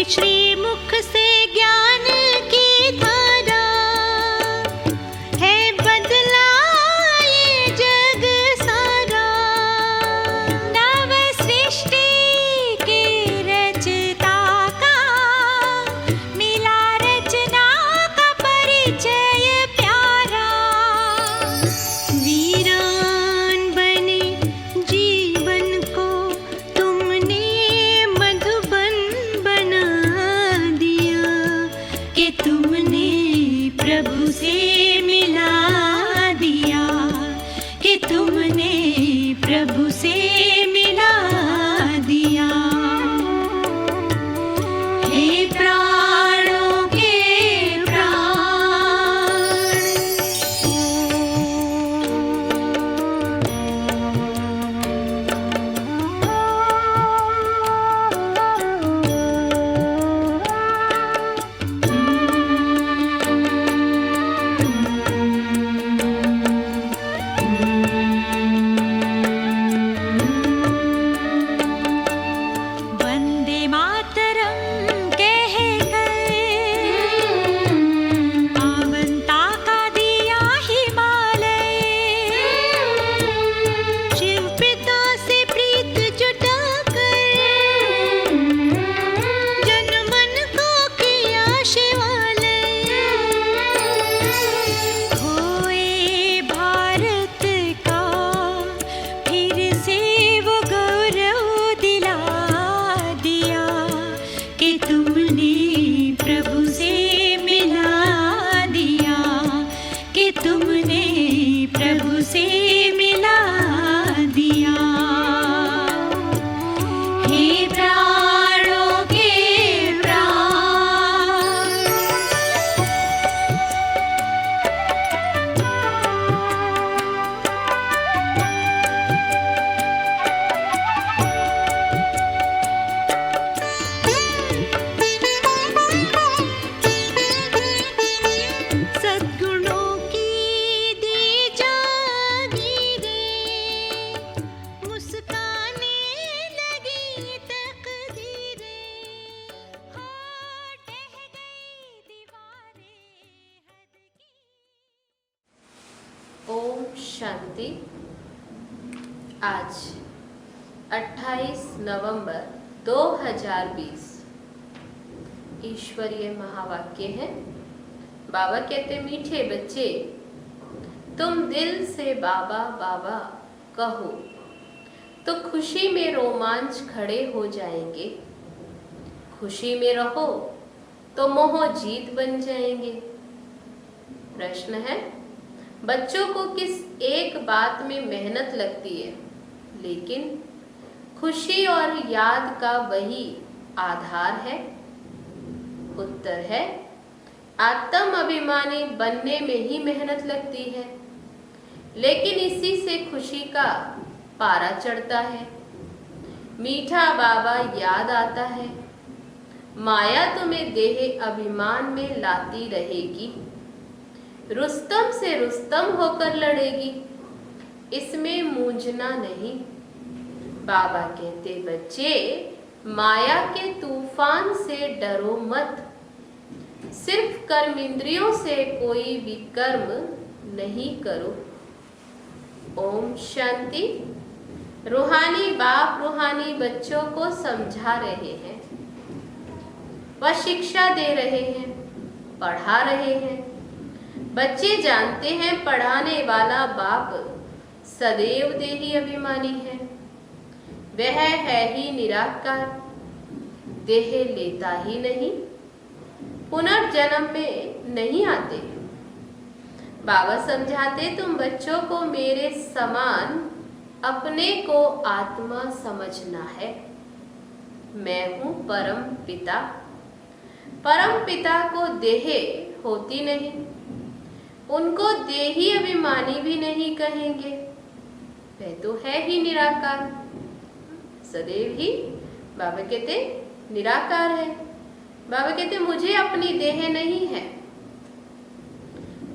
श्रीमुख से ज्ञान की धारा है बदला ये जग सारा। नव सृष्टि के रचता का मिला रचना का परिचय प्यारा। वीरान बने जीवन को तुमने मधुबन बना दिया कि तुमने प्रभु से मिला दिया कि तुमने प्रभु से मिला दिया। हे प्राणों के प्राण, वंदे मातरम कहकर पावनता का दिया हिमालय। शिव पिता से प्रीत जुटाकर जन मन को किया शिवालय। खोए भारत का फिर से वो गौरव दिला दिया कि तुमने प्रभु से मिला दिया कि तुमने प्रभु से मिला दिया। हे प्राणों के प्राण, सद्गुणों की दी जागीरें मुस्काने लगी तकदीरें। हो ढह गई दीवारें हद की। ओम शांति। आज 28 नवंबर 2020 ईश्वरीय महावाक्य है। बाबा कहते, मीठे बच्चे तुम दिल से बाबा बाबा कहो तो खुशी में रोमांच खड़े हो जाएंगे। खुशी में रहो तो मोह जीत बन जाएंगे। प्रश्न है, बच्चों को किस एक बात में मेहनत लगती है, लेकिन खुशी और याद का वही आधार है? उत्तर है, आत्म अभिमानी बनने में ही मेहनत लगती है, लेकिन इसी से खुशी का पारा चढ़ता है। मीठा बाबा याद आता है। माया तुम्हें देह अभिमान में लाती रहेगी, रुस्तम से रुस्तम होकर लड़ेगी, इसमें मूंझना नहीं। बाबा कहते, बच्चे माया के तूफान से डरो मत। सिर्फ कर्म इंद्रियों से कोई भी कर्म नहीं करो। ओम शांति। रूहानी बाप रूहानी बच्चों को समझा रहे हैं, वह शिक्षा दे रहे हैं, पढ़ा रहे हैं। बच्चे जानते हैं पढ़ाने वाला बाप सदैव देही अभिमानी है। वह है ही निराकार, देह लेता ही नहीं, पुनर्जन्म में नहीं आते। बाबा समझाते, तुम बच्चों को मेरे समान अपने को आत्मा समझना है। मैं हूँ परम पिता। परम पिता को देह होती नहीं, उनको देही अभिमानी भी नहीं कहेंगे। वह तो है ही निराकार, सदैव ही बाबा कहते निराकार है। बाबा कहते मुझे अपनी देह नहीं है,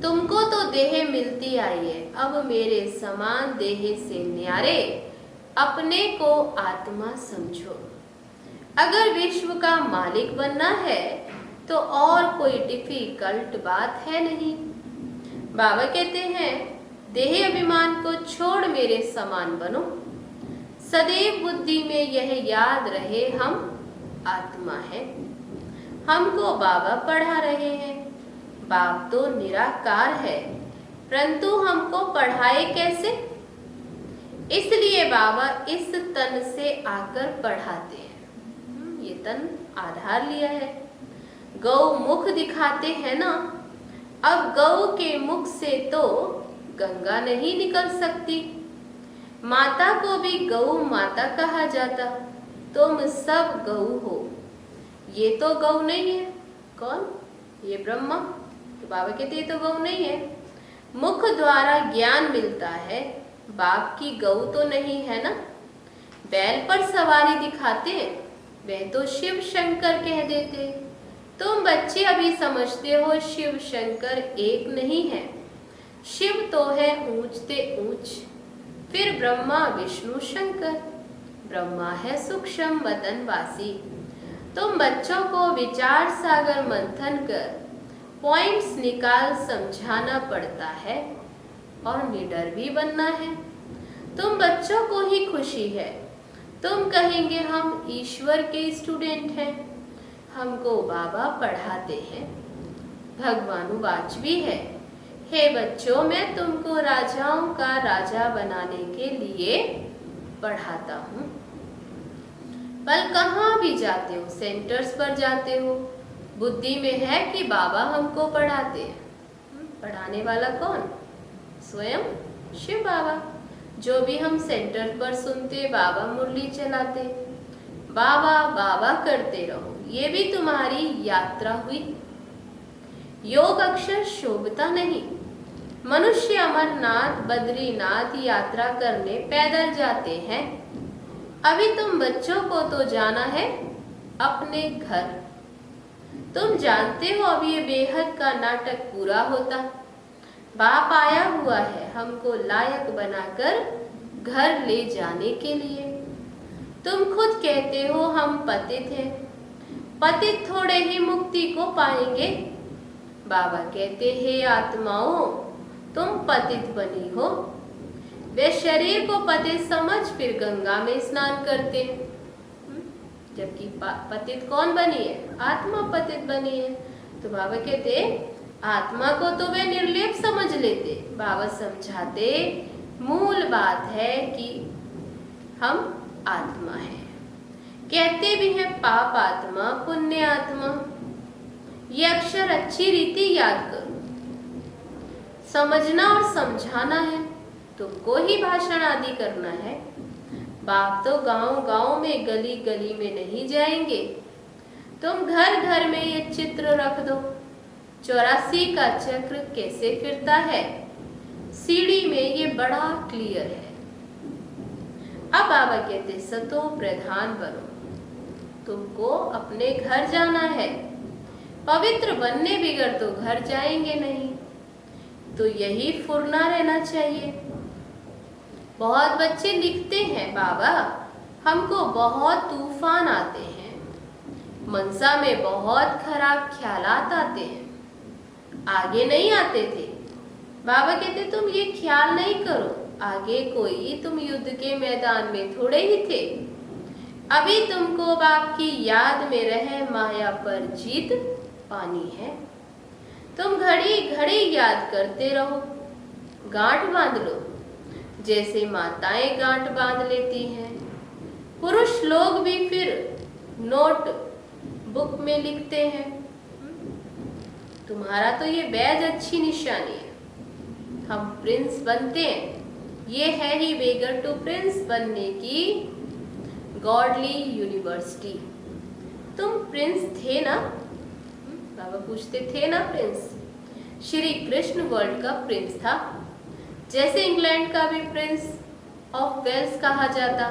तुमको तो देह मिलती आई है। अब मेरे समान देह से न्यारे अपने को आत्मा समझो। अगर विश्व का मालिक बनना है तो और कोई डिफिकल्ट बात है नहीं। बाबा कहते हैं, देह अभिमान को छोड़ मेरे समान बनो। सदैव बुद्धि में यह याद रहे, हम आत्मा है। हमको बाबा पढ़ा रहे हैं। बाप तो निराकार है, परंतु हमको पढ़ाए कैसे? इसलिए बाबा इस तन से आकर पढ़ाते हैं। ये तन आधार लिया है। गौ मुख दिखाते हैं ना। अब गौ के मुख से तो गंगा नहीं निकल सकती। माता को भी गौ माता कहा जाता। तुम सब गौ हो। ये तो गौ नहीं है। कौन? ये ब्रह्मा। तो बाबा कहते ये तो गौ नहीं है। मुख द्वारा ज्ञान मिलता है, बाप की गौ तो नहीं है ना। बैल पर सवारी दिखाते, वह तो शिव शंकर कह देते। तुम बच्चे अभी समझते हो शिव शंकर एक नहीं है। शिव तो है ऊंचते ऊंच, फिर ब्रह्मा विष्णु शंकर। ब्रह्मा है सूक्ष्म वतनवासी। तुम बच्चों को विचार सागर मंथन कर पॉइंट्स निकाल समझाना पड़ता है और निडर भी बनना है। तुम बच्चों को ही खुशी है। तुम कहेंगे हम ईश्वर के स्टूडेंट हैं, हमको बाबा पढ़ाते हैं। भगवानुवाच भी है, हे बच्चों मैं तुमको राजाओं का राजा बनाने के लिए पढ़ाता हूँ। पर कहाँ भी जाते हो, सेंटर्स पर जाते हो, बुद्धि में है कि बाबा हमको पढ़ाते हैं। पढ़ाने वाला कौन? स्वयं शिव बाबा। जो भी हम सेंटर पर सुनते, बाबा मुरली चलाते, बाबा बाबा करते रहो, ये भी तुम्हारी यात्रा हुई। योग अक्षर शोभता नहीं। मनुष्य अमरनाथ बद्रीनाथ यात्रा करने पैदल जाते हैं। अभी तुम बच्चों को तो जाना है अपने घर। तुम जानते हो अभी ये बेहद का नाटक पूरा होता। बाप आया हुआ है हमको लायक बनाकर घर ले जाने के लिए। तुम खुद कहते हो हम पतित हैं। पतित थोड़े ही मुक्ति को पाएंगे। बाबा कहते हे आत्माओं, तुम पतित बनी हो। वे शरीर को पतित समझ फिर गंगा में स्नान करते, जबकि पतित कौन बनी है? आत्मा पतित बनी है। तो बाबा कहते आत्मा को तो वे निर्लेप समझ लेते। बाबा समझाते मूल बात है कि हम आत्मा है। कहते भी हैं पाप आत्मा पुण्य आत्मा। ये अक्षर अच्छी रीति याद करो। समझना और समझाना है, तुमको ही भाषण आदि करना है। बाप तो गांव गांव में गली गली में नहीं जाएंगे। तुम घर घर में ये चित्र रख दो। 84 का चक्र कैसे फिरता है, सीढ़ी में ये बड़ा क्लियर है। अब बाबा कहते सतो प्रधान बनो। तुमको अपने घर जाना है। पवित्र बनने बिगड़ तो घर जाएंगे नहीं। तो यही फुरना रहना चाहिए। बहुत बच्चे लिखते हैं बाबा हमको बहुत तूफान आते हैं, मनसा में बहुत खराब ख्यालात आते हैं, आगे नहीं आते थे। बाबा कहते तुम ये ख्याल नहीं करो, आगे कोई तुम युद्ध के मैदान में थोड़े ही थे। अभी तुमको बाप की याद में रहे माया पर जीत पानी है। तुम घड़ी घड़ी याद करते रहो। गांठ बांध लो जैसे माताएं गांठ बांध लेती हैं। पुरुष लोग भी फिर नोट बुक में लिखते हैं। तुम्हारा तो ये बैज अच्छी निशानी है। हम प्रिंस बनते हैं। ये है ही वेगर टू प्रिंस बनने की गॉडली यूनिवर्सिटी। तुम प्रिंस थे ना? बाबा पूछते थे ना प्रिंस? श्री कृष्ण वर्ल्ड का प्रिंस था, जैसे इंग्लैंड का भी प्रिंस ऑफ वेल्स कहा जाता।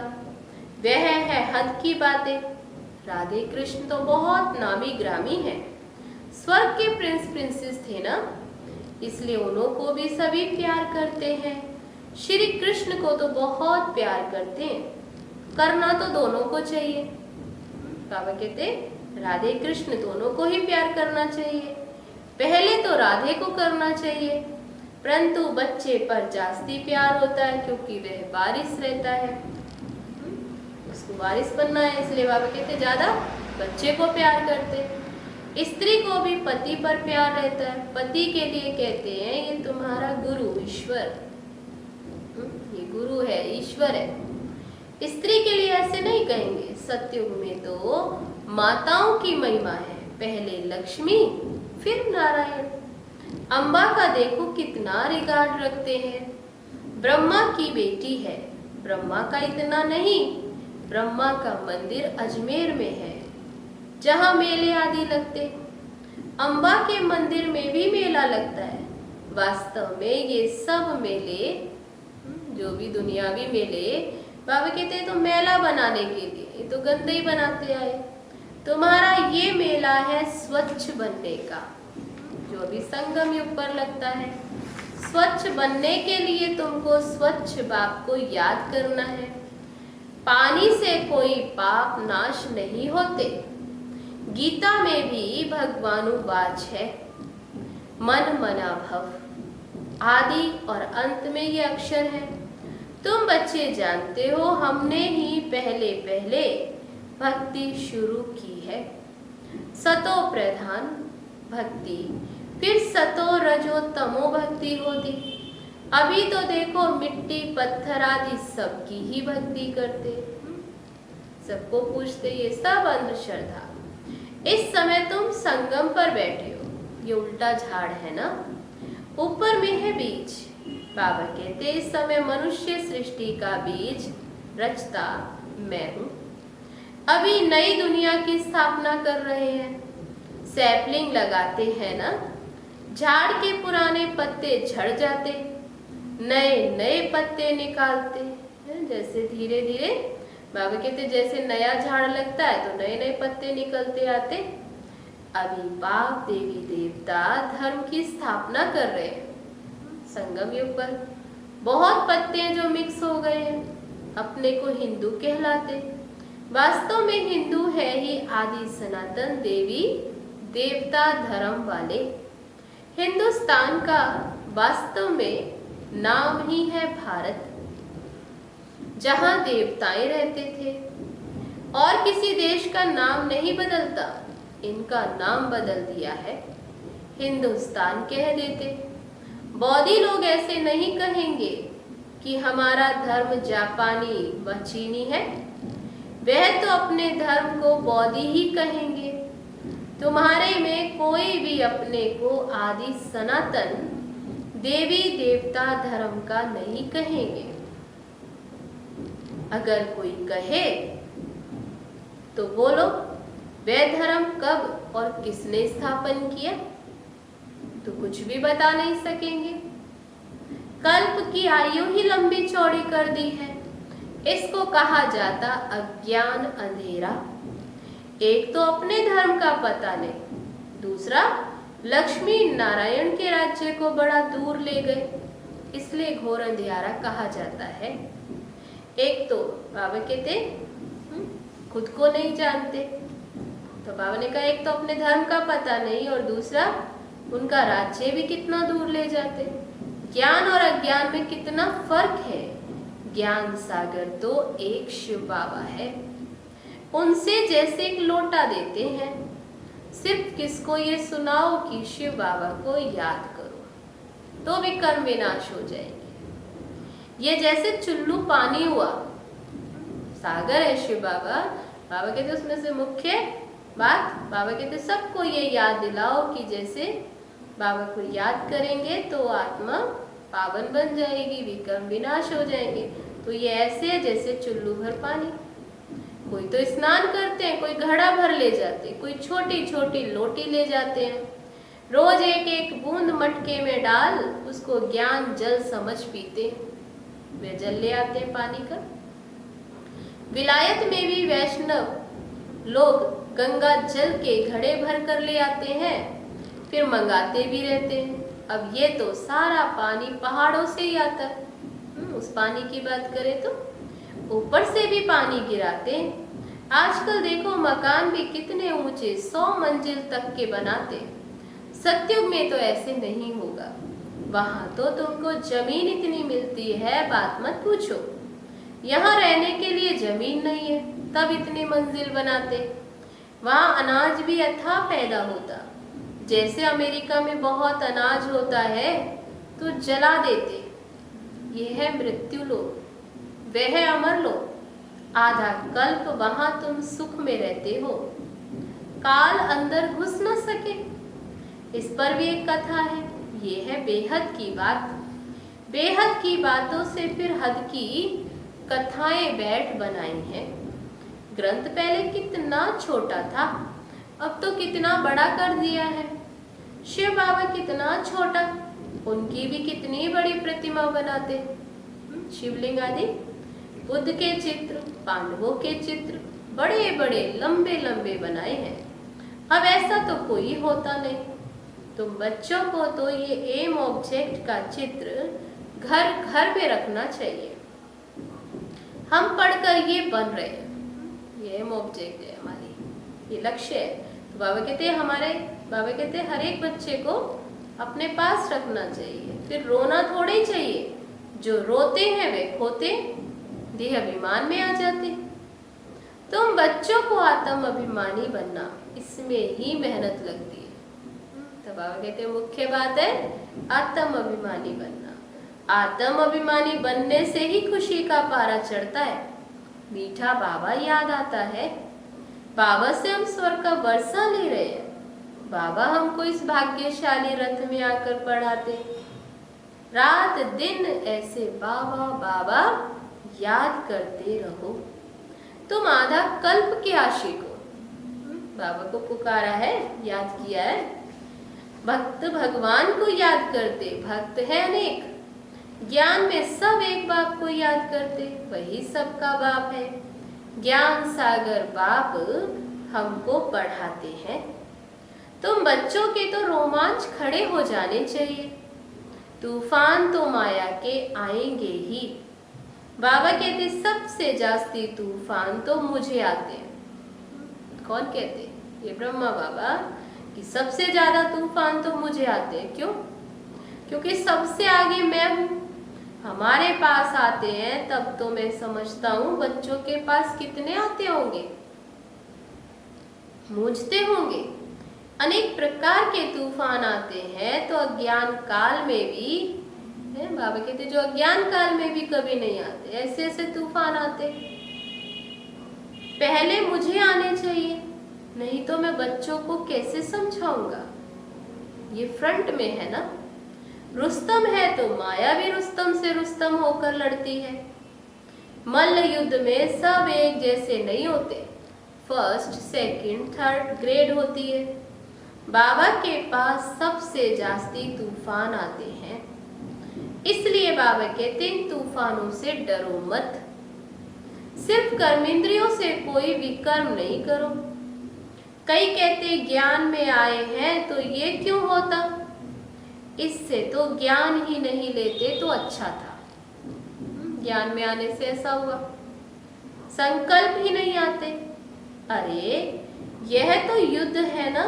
वह है हद की बातें। राधे कृष्ण तो बहुत नामी ग्रामी हैं। स्वर्ग के प्रिंस प्रिंसेस थे ना, इसलिए उन्हों को भी सभी प्यार करते हैं। श्री कृष्ण को तो बहुत प्यार करते हैं। करना तो दोनों को चाहिए। बाबा कहते राधे कृष्ण दोनों को ही प्यार करना चाहिए। पहले तो राधे को करना चाहिए, परंतु बच्चे पर जास्ती प्यार होता है क्योंकि वह वारिस रहता है, उसको वारिस बनना है, इसलिए बाबा कहते ज्यादा बच्चे को प्यार करते। स्त्री को भी पति पर प्यार रहता है, पति के लिए कहते हैं ये तुम्हारा गुरु ईश्वर, ये गुरु है, ईश्वर है। स्त्री के लिए ऐसे नहीं कहेंगे। सतयुग में तो माताओं की महिमा है, पहले लक्ष्मी फिर नारायण। अम्बा का देखो कितना रिगार्ड रखते हैं। ब्रह्मा की बेटी है, ब्रह्मा का इतना नहीं, ब्रह्मा का मंदिर अजमेर में है जहाँ मेले आदि लगते। अम्बा के मंदिर में भी मेला लगता है। वास्तव में ये सब मेले, जो भी दुनियावी मेले, बाबा कहते हैं तो मेला बनाने के लिए, ये तो गंदे ही बनाते आए। तुम्हारा ये मेला है स्वच्छ बनने का, जो अभी संगम युग पर लगता है। स्वच्छ बनने के लिए तुमको स्वच्छ बाप को याद करना है। पानी से कोई पाप नाश नहीं होते। गीता में भी भगवानुवाच है, मन मना भव। आदि और अंत में ये अक्षर है। तुम बच्चे जानते हो हमने ही पहले पहले भक्ति शुरू की है। सतो प्रधान भक्ति, फिर सतो रजो तमो भक्ति होती। अभी तो देखो मिट्टी पत्थर आदि सबकी ही भक्ति करते, सबको पूछते, ये सब अंधश्रद्धा। इस समय तुम संगम पर बैठे हो, ये उल्टा झाड़ है ना, ऊपर में है बीज। बाबा कहते इस समय मनुष्य सृष्टि का बीज रचता मैं हूं। अभी नई दुनिया की स्थापना कर रहे हैं, सैपलिंग लगाते हैं ना, झाड़ के पुराने पत्ते झड़ जाते, नए नए पत्ते निकालते हैं। जैसे धीरे धीरे बाबा कहते जैसे नया झाड़ लगता है तो नए नए पत्ते निकलते आते। अभी बाप देवी देवता धर्म की स्थापना कर रहे हैं संगम युग पर। बहुत पत्ते जो मिक्स हो गए हैं, अपने को हिंदू कहलाते, वास्तव में हिंदू है ही आदि सनातन देवी देवता धर्म वाले। हिंदुस्तान का वास्तव में नाम ही है भारत, जहां देवताएं रहते थे। और किसी देश का नाम नहीं बदलता, इनका नाम बदल दिया है, हिंदुस्तान कह देते। बौद्धि लोग ऐसे नहीं कहेंगे कि हमारा धर्म जापानी व चीनी है, वह तो अपने धर्म को बौद्धि ही कहेंगे। तुम्हारे में कोई भी अपने को आदि सनातन देवी देवता धर्म का नहीं कहेंगे। अगर कोई कहे तो बोलो वह धर्म कब और किसने स्थापन किया, तो कुछ भी बता नहीं सकेंगे। कल्प की आयु ही लंबी चौड़ी कर दी है। इसको कहा जाता अज्ञान अंधेरा। एक तो अपने धर्म का पता नहीं, दूसरा लक्ष्मी नारायण के राज्य को बड़ा दूर ले गए, इसलिए घोर अंधियारा कहा जाता है। एक तो बाबा कहते खुद को नहीं जानते, तो बाबा ने कहा एक तो अपने धर्म का पता नहीं और दूसरा उनका राज्य भी कितना दूर ले जाते। ज्ञान और अज्ञान में कितना फर्क है। ज्ञान सागर तो एक शिव बाबा है, उनसे जैसे एक लोटा देते हैं, सिर्फ किसको ये सुनाओ कि शिव बाबा को याद करो, तो भी कर्म विनाश हो जाएंगे। ये जैसे चुल्लू पानी हुआ, सागर है शिव बाबा। बाबा कहते उसमें से मुख्य बात, बाबा कहते सबको ये याद दिलाओ कि जैसे बाबा को याद करेंगे तो आत्मा पावन बन जाएगी, विकर्म विनाश हो जाएंगे। तो ये ऐसे है जैसे चुल्लू भर पानी। कोई तो स्नान करते हैं, कोई घड़ा भर ले जाते, कोई छोटी छोटी लोटी ले जाते हैं, रोज एक एक बूंद मटके में डाल उसको ज्ञान जल समझ पीते, वे जल ले आते हैं पानी का। विलायत में भी वैष्णव लोग गंगा जल के घड़े भर कर ले आते हैं, फिर मंगाते भी रहते हैं। अब ये तो सारा पानी पहाड़ों से ही आता है। उस पानी की बात करें तो ऊपर से भी पानी गिराते हैं, आजकल देखो मकान भी कितने ऊंचे 100 मंजिल तक के बनाते। सतयुग में तो ऐसे नहीं होगा। वहां तो तुमको जमीन इतनी मिलती है, बात मत पूछो। यहाँ रहने के लिए जमीन नहीं है, तब इतनी मंजिल बनाते। वहाँ अनाज भी अथाह पैदा होता। जैसे अमेरिका में बहुत अनाज होता है तो जला देते। यह है मृत्यु लोक, वह है अमर लोक। आधा कल्प वहां तुम सुख में रहते हो, काल अंदर घुस न सके। इस पर भी एक कथा है। ये है बेहद की बात। बेहद की बातों से फिर हद की कथाएं बैठ बनाई हैं। ग्रंथ पहले कितना छोटा था, अब तो कितना बड़ा कर दिया है। शिव बाबा कितना छोटा, उनकी भी कितनी बड़ी प्रतिमा बनाते। शिवलिंग आदि, बुद्ध के चित्र, पांडवों के चित्र बड़े बड़े लंबे लंबे बनाए हैं। अब ऐसा तो कोई होता नहीं। तुम बच्चों को तो ये एम ऑब्जेक्ट का चित्र घर घर में रखना चाहिए। हम पढ़कर ये बन रहे हैं, ये एम ऑब्जेक्ट है हमारी, ये लक्ष्य है। तो बाबा कहते हर एक बच्चे को अपने पास रखना चाहिए। फिर रोना थोड़े ही चाहिए। जो रोते हैं वे खोते देह अभिमान में आ जाते। तुम बच्चों को आत्म अभिमानी बनना, इसमें ही मेहनत लगती है। तो बाबा कहते हैं मुख्य बात है आत्म अभिमानी बनना। आत्म अभिमानी बनने से ही खुशी का पारा चढ़ता है। मीठा बाबा याद आता है। बाबा से हम स्वर्ग का वर्षा ले रहे हैं। बाबा हमको इस भाग्यशाली रथ में आकर पढ़ाते। रात दिन ऐसे बाबा बाबा याद करते रहो। तुम आधा कल्प के आशिक हो। बाबा को पुकारा है, याद किया है। भक्त भगवान को याद करते, भक्त है अनेक। ज्ञान में सब एक बाप को याद करते, वही सबका बाप है। ज्ञान सागर बाप हमको पढ़ाते हैं। तुम बच्चों के तो रोमांच खड़े हो जाने चाहिए। तूफान तो माया के आएंगे ही। बाबा कहते सबसे जास्ती तूफान तो मुझे आते हैं। कौन कहते? ये ब्रह्मा बाबा कि सबसे ज्यादा तूफान तो मुझे आते हैं। क्यों? क्योंकि सबसे आगे मैं हूं। हमारे पास आते हैं तब तो मैं समझता हूं बच्चों के पास कितने आते होंगे, मूझते होंगे। अनेक प्रकार के तूफान आते हैं तो अज्ञान काल में भी है। बाबा कहते जो अज्ञान काल में भी कभी नहीं आते, ऐसे ऐसे तूफान आते। पहले मुझे आने चाहिए, नहीं तो मैं बच्चों को कैसे समझाऊंगा। ये फ्रंट में है ना। रुस्तम है तो माया भी रुस्तम से रुस्तम होकर लड़ती है। मल्ल युद्ध में सब एक जैसे नहीं होते, फर्स्ट सेकंड थर्ड ग्रेड होती है। बाबा के पास सबसे जास्ती तूफान आते हैं, इसलिए बाबा कहते इन तूफानों से डरो मत। सिर्फ कर्मेंद्रियों से कोई विकर्म नहीं करो। कई कहते ज्ञान में आए हैं तो ये क्यों होता, इससे तो ज्ञान ही नहीं लेते तो अच्छा था। ज्ञान में आने से ऐसा हुआ, संकल्प ही नहीं आते। अरे यह तो युद्ध है ना।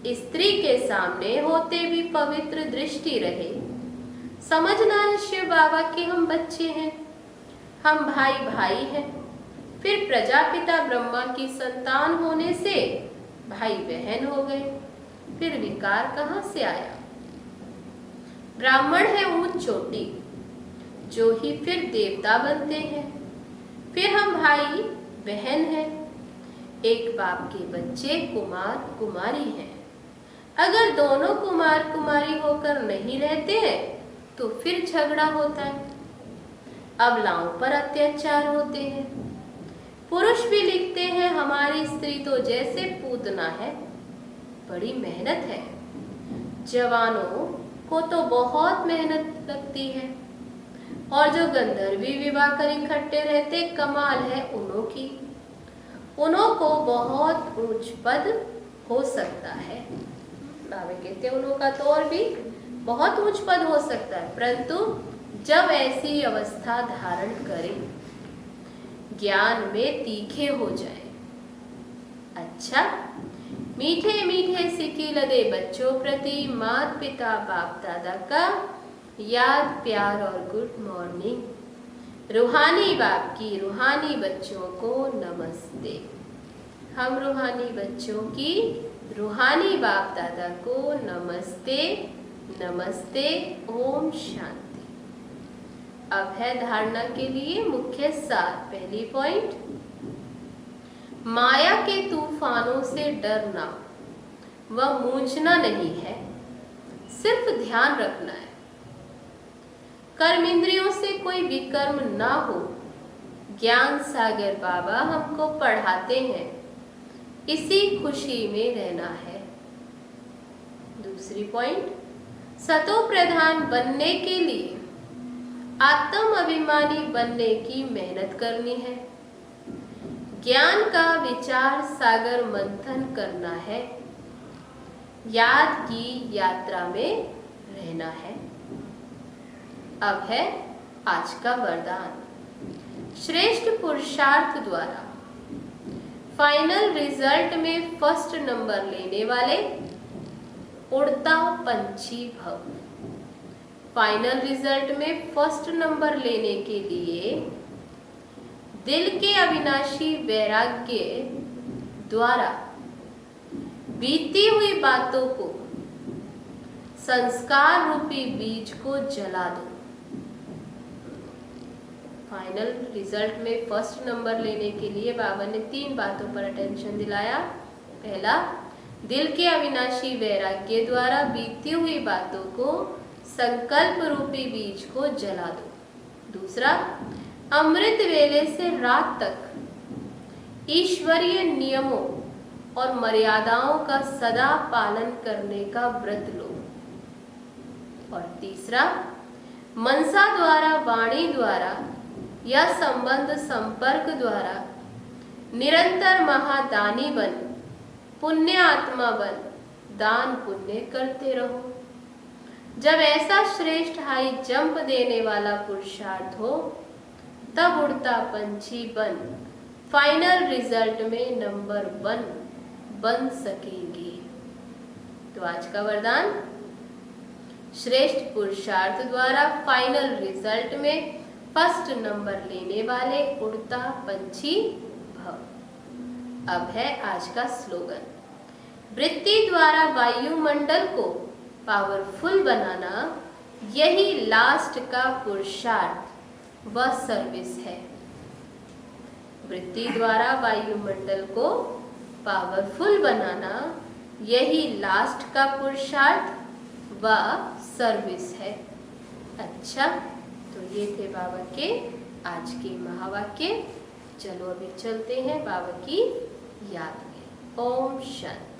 स्त्री के सामने होते भी पवित्र दृष्टि रहे। समझना है शिव बाबा के हम बच्चे हैं, हम भाई भाई हैं। फिर प्रजापिता ब्रह्मा की संतान होने से भाई बहन हो गए। फिर विकार कहाँ से आया? ब्राह्मण है ऊंच चोटी, जो ही फिर देवता बनते हैं। फिर हम भाई बहन हैं, एक बाप के बच्चे कुमार कुमारी हैं। अगर दोनों कुमार कुमारी होकर नहीं रहते हैं तो फिर झगड़ा होता है, अबलाओं पर अत्याचार होते हैं। पुरुष भी लिखते हैं हमारी स्त्री तो जैसे पूतना है, बड़ी मेहनत है। जवानों को तो बहुत मेहनत लगती है, और जो गंधर्वी विवाह कर इकट्ठे रहते कमाल है उन्हों की। उन्हों को बहुत ऊंच पद हो सकता है। बाबा कहते हैं उन्हों का तो और भी बहुत ऊंच पद हो सकता है, परंतु जब ऐसी अवस्था धारण करें। ज्ञान में तीखे हो जाएं। अच्छा, मीठे मीठे सिक्के लदे बच्चों प्रति माता पिता बाप दादा का याद प्यार और गुड मॉर्निंग। रूहानी बाप की रूहानी बच्चों को नमस्ते। हम रूहानी बच्चों की रूहानी बाप दादा को नमस्ते नमस्ते। ओम शांति। अब है धारणा के लिए मुख्य सार। पहली पॉइंट, माया के तूफानों से डरना व मूंझना नहीं है, सिर्फ ध्यान रखना है। कर्म इंद्रियों से कोई विकर्म ना हो, ज्ञान सागर बाबा हमको पढ़ाते हैं, इसी खुशी में रहना है। दूसरी पॉइंट, सतो प्रधान बनने के लिए आत्म अभिमानी बनने की मेहनत करनी है। ज्ञान का विचार सागर मंथन करना है। याद की यात्रा में रहना है। अब है आज का वरदान। श्रेष्ठ पुरुषार्थ द्वारा फाइनल रिजल्ट में फर्स्ट नंबर लेने वाले उड़ता पंछी भव। फाइनल रिजल्ट में फर्स्ट नंबर लेने के लिए दिल के अविनाशी वैराग्य द्वारा बीती हुई बातों को, संस्कार रूपी बीज को जला दो। फाइनल रिजल्ट में फर्स्ट नंबर लेने के लिए बाबा ने 3 बातों पर अटेंशन दिलाया। पहला, दिल के अविनाशी वैराग्य द्वारा बीती हुई बातों को, संकल्प रूपी बीज को जला दो। दूसरा, अमृत वेले से रात तक ईश्वरीय नियमों और मर्यादाओं का सदा पालन करने का व्रत लो। और तीसरा, मनसा द्वारा, वाणी द्वारा या संबंध संपर्क द्वारा निरंतर महादानी बन, पुण्य आत्मा बन, दान पुण्य करते रहो। जब ऐसा श्रेष्ठ हाई जंप देने वाला पुरुषार्थ हो, तब उड़ता पंछी बन फाइनल रिजल्ट में नंबर 1 बन सकेंगे। तो आज का वरदान, श्रेष्ठ पुरुषार्थ द्वारा फाइनल रिजल्ट में फर्स्ट नंबर लेने वाले उड़ता पंछी भव। अब है आज का स्लोगन। वृत्ति द्वारा वायुमंडल को पावरफुल बनाना, यही लास्ट का पुरुषार्थ व सर्विस है। वृत्ति द्वारा वायुमंडल को पावरफुल बनाना, यही लास्ट का पुरुषार्थ व सर्विस है। अच्छा, तो ये थे बाबा के आज के महावाक्य। चलो अभी चलते हैं बाबा की याद में। ओम शांति।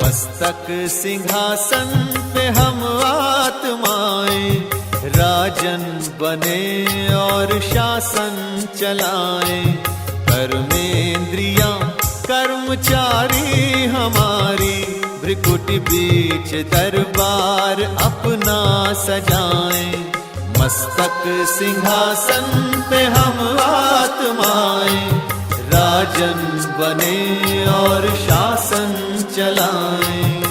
मस्तक सिंहासन पे हम आत्माएं, राजन बने और शासन चलाएं। कर्मेंद्रियां कर्मचारी हमारी, भ्रिकुटी बीच दरबार अपना सजाएं। मस्तक सिंहासन पे हम आत्माएं, राजन बने और शासन चलाएं।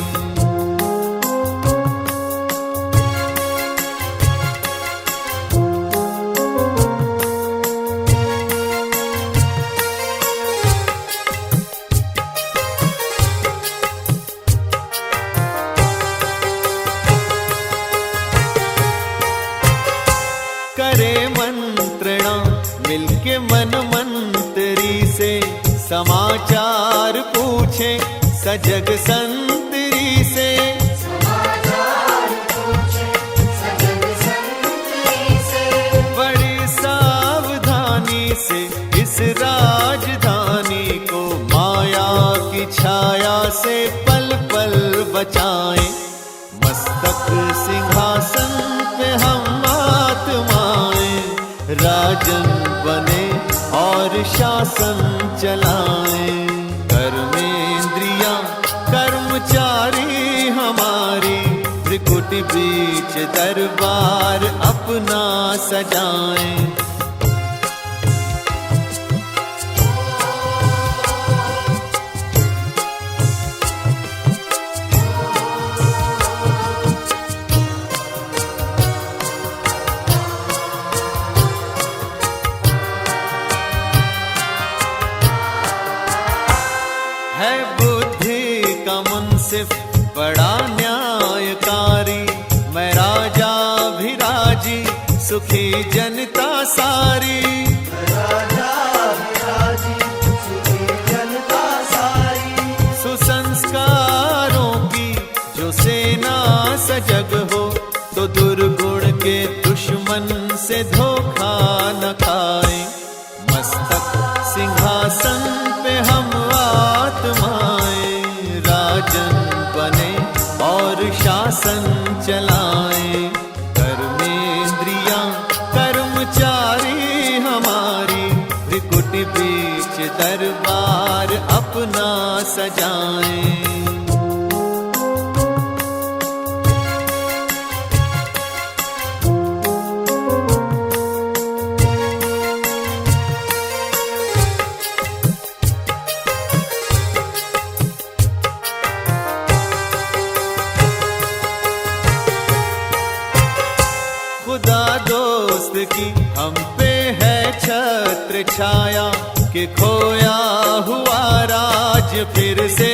करे मंत्रणा मिलके मन मंत्री से, समाचार पूछे सजग संतरी से। बड़ी सावधानी से इस राजधानी को माया की छाया से पल पल बचाएं। मस्तक सिंहासन राजन बने और शासन चलाएं। कर्मेंद्रियां कर्मचारी हमारी, त्रिकुट बीच दरबार अपना सजाएं। है बुद्धि का मुंसिफ बड़ा न्यायकारी, मैं राजा भी राजी सुखी जनता सारी। राजा भी राजी सुखी जनता सारी। सुसंस्कारों की जो सेना सजग हो, तो दुर्गुण के दुश्मन से धोखा न खाए। मस्तक सिंहासन पे हम आत्माएं, राजन बने और शासन चलाएं। कर्मेंद्रियां कर्मचारी हमारी, त्रिकुट बीच दरबार अपना सजाएं। खुदा दोस्त की हम पे है छत्र छाया, कि खोया हुआ राज फिर से